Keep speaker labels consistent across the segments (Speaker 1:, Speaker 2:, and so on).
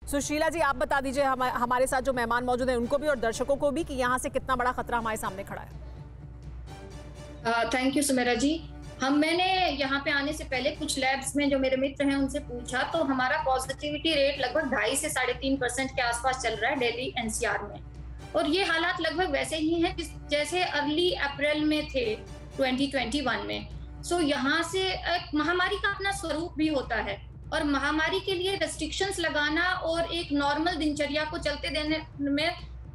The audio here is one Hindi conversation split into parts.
Speaker 1: सुशीला जी, आप बता दीजिए हमारे साथ जो मेहमान मौजूद हैं उनको भी और दर्शकों को भी कि यहाँ से कितना बड़ा खतरा हमारे सामने खड़ा है।
Speaker 2: थैंक यू सुमेरा जी। मैंने यहाँ पे आने से पहले कुछ लैब्स में जो मेरे मित्र हैं उनसे पूछा, तो हमारा पॉजिटिविटी रेट लगभग 2.5 से 3.5% के आसपास चल रहा है दिल्ली एनसीआर में, और ये हालात लगभग वैसे ही हैं जैसे अर्ली अप्रैल में थे 2021 में। सो यहाँ से एक महामारी का अपना स्वरूप भी होता है, और महामारी के लिए रेस्ट्रिक्शंस लगाना और एक नॉर्मल दिनचर्या को चलते देने में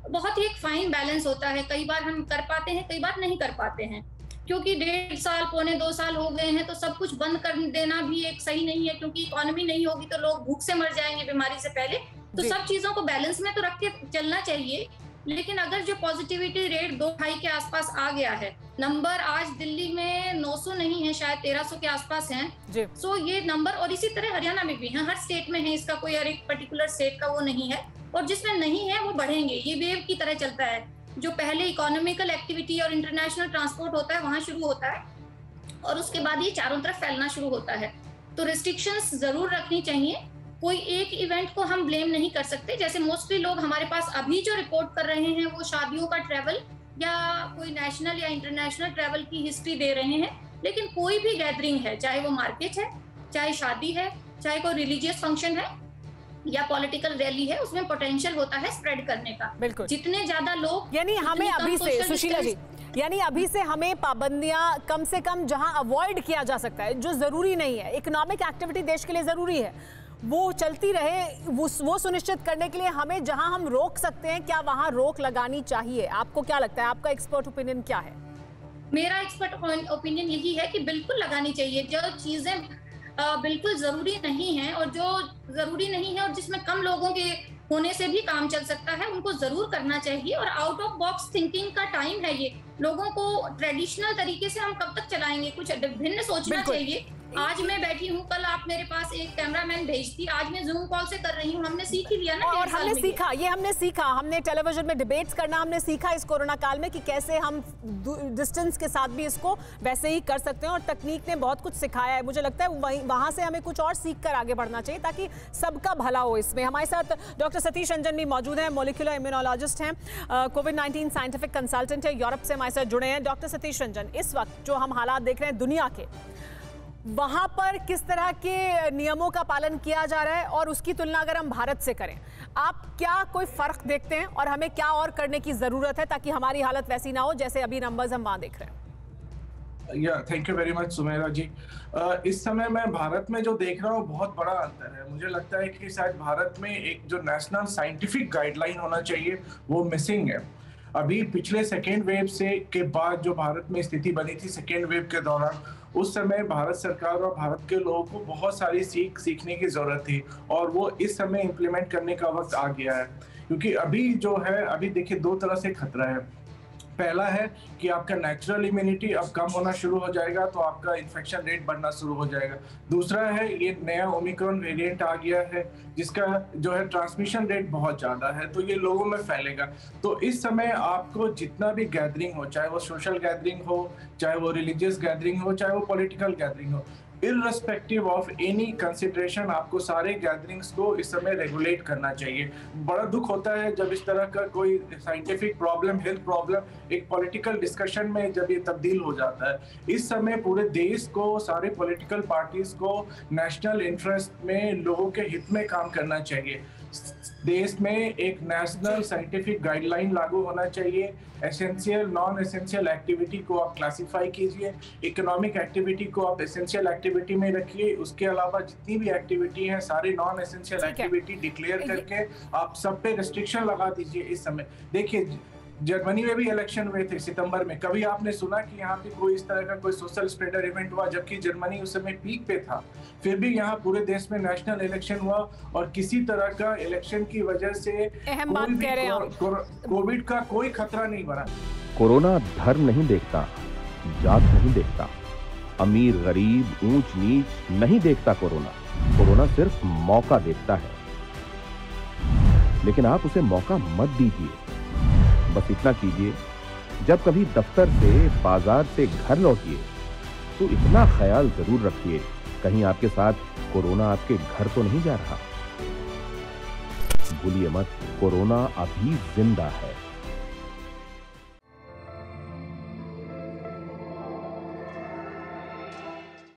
Speaker 2: बहुत ही एक फाइन बैलेंस होता है। कई बार हम कर पाते हैं, कई बार नहीं कर पाते हैं, क्योंकि 1.5 साल पौने 2 साल हो गए हैं, तो सब कुछ बंद कर देना भी एक सही नहीं है, क्योंकि इकोनॉमी नहीं होगी तो लोग भूख से मर जाएंगे बीमारी से पहले। तो सब चीजों को बैलेंस में तो रख के चलना चाहिए। लेकिन अगर जो पॉजिटिविटी रेट 2-2.5 के आसपास आ गया है, नंबर आज दिल्ली में 900 नहीं है, शायद 1300 के आसपास हैं। सो ये नंबर, और इसी तरह हरियाणा में भी है, हर स्टेट में है, इसका कोई हर एक पर्टिकुलर स्टेट का वो नहीं है, और जिसमें नहीं है वो बढ़ेंगे। ये वेव की तरह चलता है, जो पहले इकोनॉमिकल एक्टिविटी और इंटरनेशनल ट्रांसपोर्ट होता है वहां शुरू होता है, और उसके बाद ये चारों तरफ फैलना शुरू होता है। तो रिस्ट्रिक्शंस जरूर रखनी चाहिए। कोई एक इवेंट को हम ब्लेम नहीं कर सकते। जैसे मोस्टली लोग हमारे पास अभी जो रिपोर्ट कर रहे हैं वो शादियों का ट्रैवल या कोई नेशनल या इंटरनेशनल ट्रैवल की हिस्ट्री दे रहे हैं, लेकिन कोई भी गैदरिंग है, चाहे वो मार्केट है, चाहे शादी है, चाहे कोई रिलीजियस फंक्शन है या पॉलिटिकल रैली है, उसमें पोटेंशियल होता है स्प्रेड करने का।
Speaker 1: बिल्कुल।
Speaker 2: जितने ज्यादा लोग,
Speaker 1: यानी हमें अभी से, सुशीला जी, यानी अभी से हमें पाबंदियां कम से कम जहां अवॉइड किया जा सकता है, जो जरूरी नहीं है, इकोनॉमिक एक्टिविटी देश के लिए जरूरी है, वो चलती रहे, वो सुनिश्चित करने के लिए हमें जहां हम रोक सकते हैं, क्या वहां रोक लगानी चाहिए? आपको क्या लगता है, आपका एक्सपर्ट ओपिनियन क्या है?
Speaker 2: मेरा एक्सपर्ट ओपिनियन यही है कि बिल्कुल लगानी चाहिए। जो चीजें बिल्कुल जरूरी नहीं है, और जो जरूरी नहीं है और जिसमें कम लोगों के होने से भी काम चल सकता है, उनको जरूर करना चाहिए। और आउट ऑफ बॉक्स थिंकिंग का टाइम है ये। लोगों को ट्रेडिशनल तरीके से हम कब तक चलाएंगे, कुछ भिन्न सोचना चाहिए। आज मैं बैठी हूँ, कल आप मेरे पास एक कैमरामैन भेजती, आज मैं जूम कॉल से कर रही हूँ। हमने सीख ही लिया ना,
Speaker 1: और हमने सीखा, ये हमने सीखा, हमने टेलीविजन में डिबेट्स करना हमने सीखा इस कोरोना काल में, कि कैसे हम डिस्टेंस के साथ भी इसको वैसे ही कर सकते हैं, और तकनीक ने बहुत कुछ सिखाया है। मुझे लगता है वहां से हमें कुछ और सीख कर आगे बढ़ना चाहिए, ताकि सबका भला हो इसमें। हमारे साथ डॉक्टर सतीश रंजन भी मौजूद हैं, मोलिकुलर इम्यूनोलॉजिस्ट हैं, कोविड-19 साइंटिफिक कंसल्टेंट है, यूरोप से हमारे साथ जुड़े हैं। डॉक्टर सतीश रंजन, इस वक्त जो हम हालात देख रहे हैं दुनिया के, वहां पर किस तरह के नियमों का पालन किया जा रहा है, और उसकी तुलना अगर हम भारत से करें, आप क्या कोई फर्क देखते हैं, और हमें क्या और करने की जरूरत है ताकि हमारी हालत वैसी ना हो जैसे अभी नंबर्स हम वहां देख रहे हैं?
Speaker 3: Thank you very much Sumera ji. इस समय मैं भारत में जो देख रहा हूँ बहुत बड़ा अंतर है। मुझे लगता है कि शायद भारत में एक जो नेशनल साइंटिफिक गाइडलाइन होना चाहिए वो मिसिंग है। अभी पिछले सेकेंड वेव के बाद जो भारत में स्थिति बनी थी सेकेंड वेव के दौरान, उस समय भारत सरकार और भारत के लोगों को बहुत सारी सीखने की जरूरत थी, और वो इस समय इम्प्लीमेंट करने का वक्त आ गया है। क्योंकि अभी जो है, अभी देखिए 2 तरह से खतरा है। पहला है कि आपका नेचुरल इम्यूनिटी अब कम होना शुरू हो जाएगा, तो आपका इन्फेक्शन रेट बढ़ना शुरू हो जाएगा। दूसरा है ये नया ओमिक्रॉन वेरिएंट आ गया है, जिसका जो है ट्रांसमिशन रेट बहुत ज्यादा है, तो ये लोगों में फैलेगा। तो इस समय आपको जितना भी गैदरिंग हो, चाहे वो सोशल गैदरिंग हो, चाहे वो रिलीजियस गैदरिंग हो, चाहे वो पॉलिटिकल गैदरिंग हो, इर्रेस्पेक्टिव ऑफ एनी कंसिडरेशन, आपको सारे गैदरिंग्स को इस समय रेगुलेट करना चाहिए। बड़ा दुख होता है जब इस तरह का कोई साइंटिफिक प्रॉब्लम, हेल्थ प्रॉब्लम एक पॉलिटिकल डिस्कशन में जब ये तब्दील हो जाता है। इस समय पूरे देश को, सारे पॉलिटिकल पार्टीज को नेशनल इंटरेस्ट में, लोगों के हित में काम करना चाहिए। देश में एक नेशनल साइंटिफिक गाइडलाइन लागू होना चाहिए। एसेंशियल, नॉन एसेंशियल एक्टिविटी को आप क्लासिफाई कीजिए, इकोनॉमिक एक्टिविटी को आप एसेंशियल एक्टिविटी में रखिए। उसके अलावा जितनी भी एक्टिविटी है, सारे नॉन एसेंशियल एक्टिविटी डिक्लेयर करके आप सब पे रिस्ट्रिक्शन लगा दीजिए। इस समय देखिए जर्मनी में भी इलेक्शन हुए थे सितंबर में, कभी आपने सुना कि यहाँ पे कोई इस तरह का कोई सोशल स्प्रेडर इवेंट हुआ, जबकि जर्मनी उस समय पीक पे था। फिर भी यहाँ पूरे देश में नेशनल इलेक्शन हुआ, और किसी तरह का इलेक्शन की वजह से कोविड का कोई खतरा नहीं बढ़ा।
Speaker 4: कोरोना धर्म नहीं देखता, जात नहीं देखता, अमीर गरीब, ऊंच नीच नहीं देखता। कोरोना सिर्फ मौका देखता है, लेकिन आप उसे मौका मत दीजिए। बस इतना कीजिए, जब कभी दफ्तर से, बाजार से घर लौटिए तो इतना ख्याल जरूर रखिए, कहीं आपके साथ कोरोना आपके घर तो नहीं जा रहा। भूलिए मत, कोरोना अभी जिंदा है।